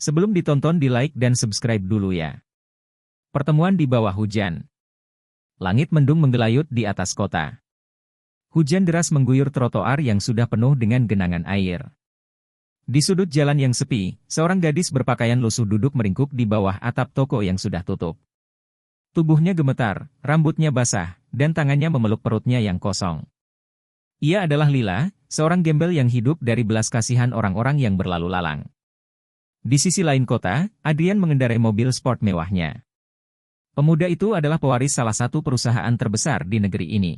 Sebelum ditonton di-like dan subscribe dulu ya. Pertemuan di bawah hujan. Langit mendung menggelayut di atas kota. Hujan deras mengguyur trotoar yang sudah penuh dengan genangan air. Di sudut jalan yang sepi, seorang gadis berpakaian lusuh duduk meringkuk di bawah atap toko yang sudah tutup. Tubuhnya gemetar, rambutnya basah, dan tangannya memeluk perutnya yang kosong. Ia adalah Lila, seorang gembel yang hidup dari belas kasihan orang-orang yang berlalu lalang. Di sisi lain kota, Adrian mengendarai mobil sport mewahnya. Pemuda itu adalah pewaris salah satu perusahaan terbesar di negeri ini.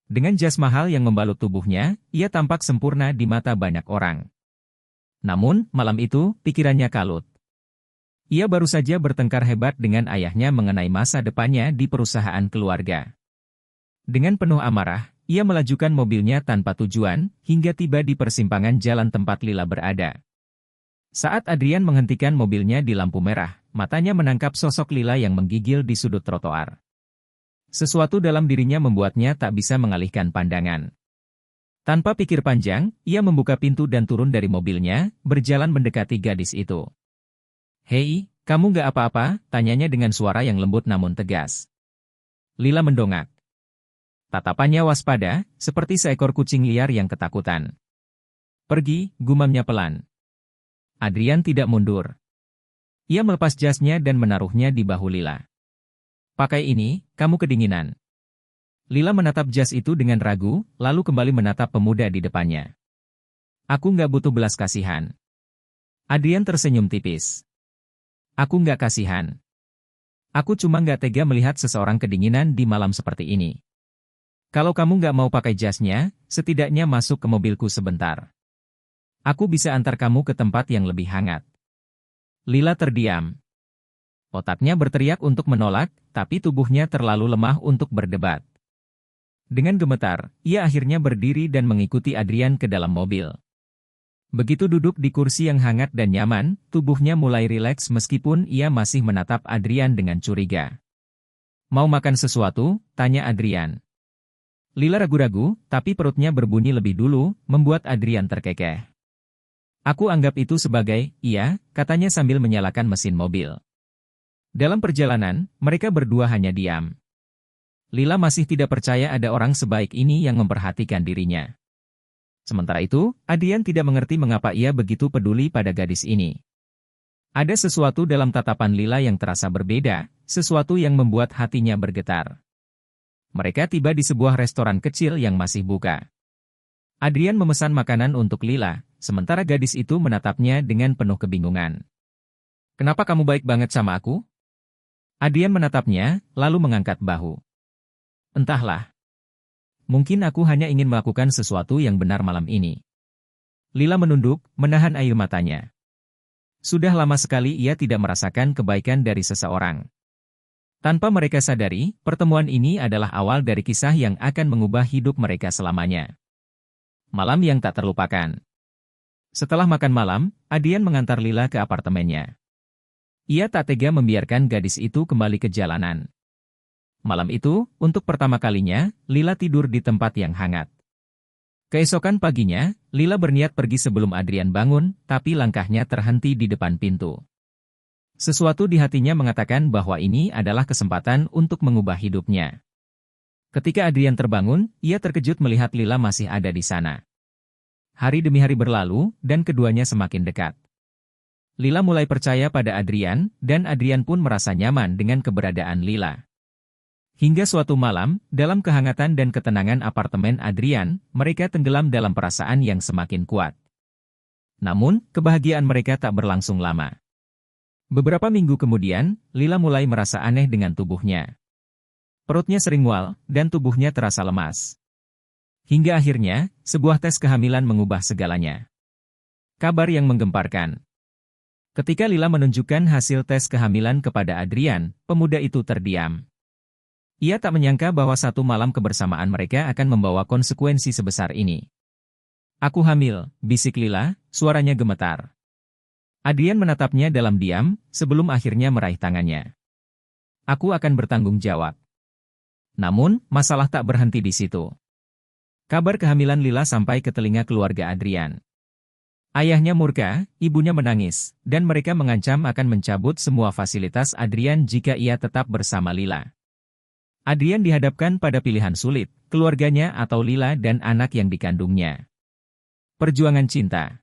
Dengan jas mahal yang membalut tubuhnya, ia tampak sempurna di mata banyak orang. Namun, malam itu, pikirannya kalut. Ia baru saja bertengkar hebat dengan ayahnya mengenai masa depannya di perusahaan keluarga. Dengan penuh amarah, ia melajukan mobilnya tanpa tujuan, hingga tiba di persimpangan jalan tempat Lila berada. Saat Adrian menghentikan mobilnya di lampu merah, matanya menangkap sosok Lila yang menggigil di sudut trotoar. Sesuatu dalam dirinya membuatnya tak bisa mengalihkan pandangan. Tanpa pikir panjang, ia membuka pintu dan turun dari mobilnya, berjalan mendekati gadis itu. "Hei, kamu gak apa-apa?" tanyanya dengan suara yang lembut namun tegas. Lila mendongak. Tatapannya waspada, seperti seekor kucing liar yang ketakutan. "Pergi," gumamnya pelan. Adrian tidak mundur. Ia melepas jasnya dan menaruhnya di bahu Lila. "Pakai ini, kamu kedinginan." Lila menatap jas itu dengan ragu, lalu kembali menatap pemuda di depannya. "Aku nggak butuh belas kasihan." Adrian tersenyum tipis. "Aku nggak kasihan. Aku cuma nggak tega melihat seseorang kedinginan di malam seperti ini. Kalau kamu nggak mau pakai jasnya, setidaknya masuk ke mobilku sebentar. Aku bisa antar kamu ke tempat yang lebih hangat." Lila terdiam. Otaknya berteriak untuk menolak, tapi tubuhnya terlalu lemah untuk berdebat. Dengan gemetar, ia akhirnya berdiri dan mengikuti Adrian ke dalam mobil. Begitu duduk di kursi yang hangat dan nyaman, tubuhnya mulai rileks meskipun ia masih menatap Adrian dengan curiga. "Mau makan sesuatu?" tanya Adrian. Lila ragu-ragu, tapi perutnya berbunyi lebih dulu, membuat Adrian terkekeh. "Aku anggap itu sebagai, iya," katanya sambil menyalakan mesin mobil. Dalam perjalanan, mereka berdua hanya diam. Lila masih tidak percaya ada orang sebaik ini yang memperhatikan dirinya. Sementara itu, Adrian tidak mengerti mengapa ia begitu peduli pada gadis ini. Ada sesuatu dalam tatapan Lila yang terasa berbeda, sesuatu yang membuat hatinya bergetar. Mereka tiba di sebuah restoran kecil yang masih buka. Adrian memesan makanan untuk Lila, sementara gadis itu menatapnya dengan penuh kebingungan. "Kenapa kamu baik banget sama aku?" Adrian menatapnya, lalu mengangkat bahu. "Entahlah. Mungkin aku hanya ingin melakukan sesuatu yang benar malam ini." Lila menunduk, menahan air matanya. Sudah lama sekali ia tidak merasakan kebaikan dari seseorang. Tanpa mereka sadari, pertemuan ini adalah awal dari kisah yang akan mengubah hidup mereka selamanya. Malam yang tak terlupakan. Setelah makan malam, Adrian mengantar Lila ke apartemennya. Ia tak tega membiarkan gadis itu kembali ke jalanan. Malam itu, untuk pertama kalinya, Lila tidur di tempat yang hangat. Keesokan paginya, Lila berniat pergi sebelum Adrian bangun, tapi langkahnya terhenti di depan pintu. Sesuatu di hatinya mengatakan bahwa ini adalah kesempatan untuk mengubah hidupnya. Ketika Adrian terbangun, ia terkejut melihat Lila masih ada di sana. Hari demi hari berlalu, dan keduanya semakin dekat. Lila mulai percaya pada Adrian, dan Adrian pun merasa nyaman dengan keberadaan Lila. Hingga suatu malam, dalam kehangatan dan ketenangan apartemen Adrian, mereka tenggelam dalam perasaan yang semakin kuat. Namun, kebahagiaan mereka tak berlangsung lama. Beberapa minggu kemudian, Lila mulai merasa aneh dengan tubuhnya. Perutnya sering mual, dan tubuhnya terasa lemas. Hingga akhirnya, sebuah tes kehamilan mengubah segalanya. Kabar yang menggemparkan. Ketika Lila menunjukkan hasil tes kehamilan kepada Adrian, pemuda itu terdiam. Ia tak menyangka bahwa satu malam kebersamaan mereka akan membawa konsekuensi sebesar ini. "Aku hamil," bisik Lila, suaranya gemetar. Adrian menatapnya dalam diam, sebelum akhirnya meraih tangannya. "Aku akan bertanggung jawab." Namun, masalah tak berhenti di situ. Kabar kehamilan Lila sampai ke telinga keluarga Adrian. Ayahnya murka, ibunya menangis, dan mereka mengancam akan mencabut semua fasilitas Adrian jika ia tetap bersama Lila. Adrian dihadapkan pada pilihan sulit, keluarganya atau Lila dan anak yang dikandungnya. Perjuangan cinta.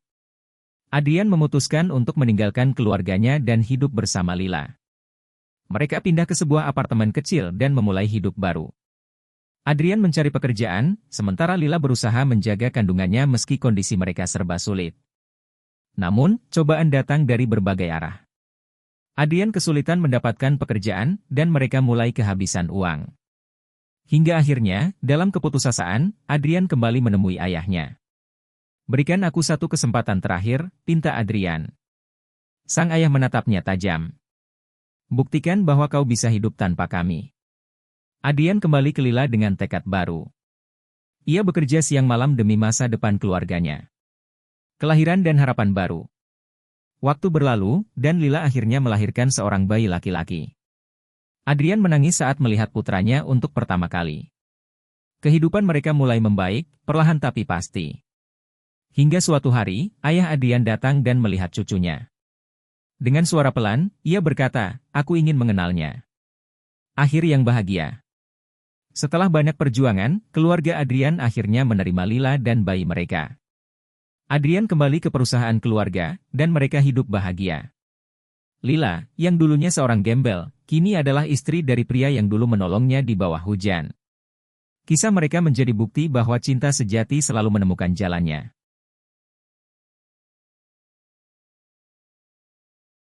Adrian memutuskan untuk meninggalkan keluarganya dan hidup bersama Lila. Mereka pindah ke sebuah apartemen kecil dan memulai hidup baru. Adrian mencari pekerjaan, sementara Lila berusaha menjaga kandungannya meski kondisi mereka serba sulit. Namun, cobaan datang dari berbagai arah. Adrian kesulitan mendapatkan pekerjaan, dan mereka mulai kehabisan uang. Hingga akhirnya, dalam keputusasaan, Adrian kembali menemui ayahnya. "Berikan aku satu kesempatan terakhir," pinta Adrian. Sang ayah menatapnya tajam. "Buktikan bahwa kau bisa hidup tanpa kami." Adrian kembali ke Lila dengan tekad baru. Ia bekerja siang malam demi masa depan keluarganya. Kelahiran dan harapan baru. Waktu berlalu, dan Lila akhirnya melahirkan seorang bayi laki-laki. Adrian menangis saat melihat putranya untuk pertama kali. Kehidupan mereka mulai membaik, perlahan tapi pasti. Hingga suatu hari, ayah Adrian datang dan melihat cucunya. Dengan suara pelan, ia berkata, "Aku ingin mengenalnya." Akhir yang bahagia. Setelah banyak perjuangan, keluarga Adrian akhirnya menerima Lila dan bayi mereka. Adrian kembali ke perusahaan keluarga, dan mereka hidup bahagia. Lila, yang dulunya seorang gembel, kini adalah istri dari pria yang dulu menolongnya di bawah hujan. Kisah mereka menjadi bukti bahwa cinta sejati selalu menemukan jalannya.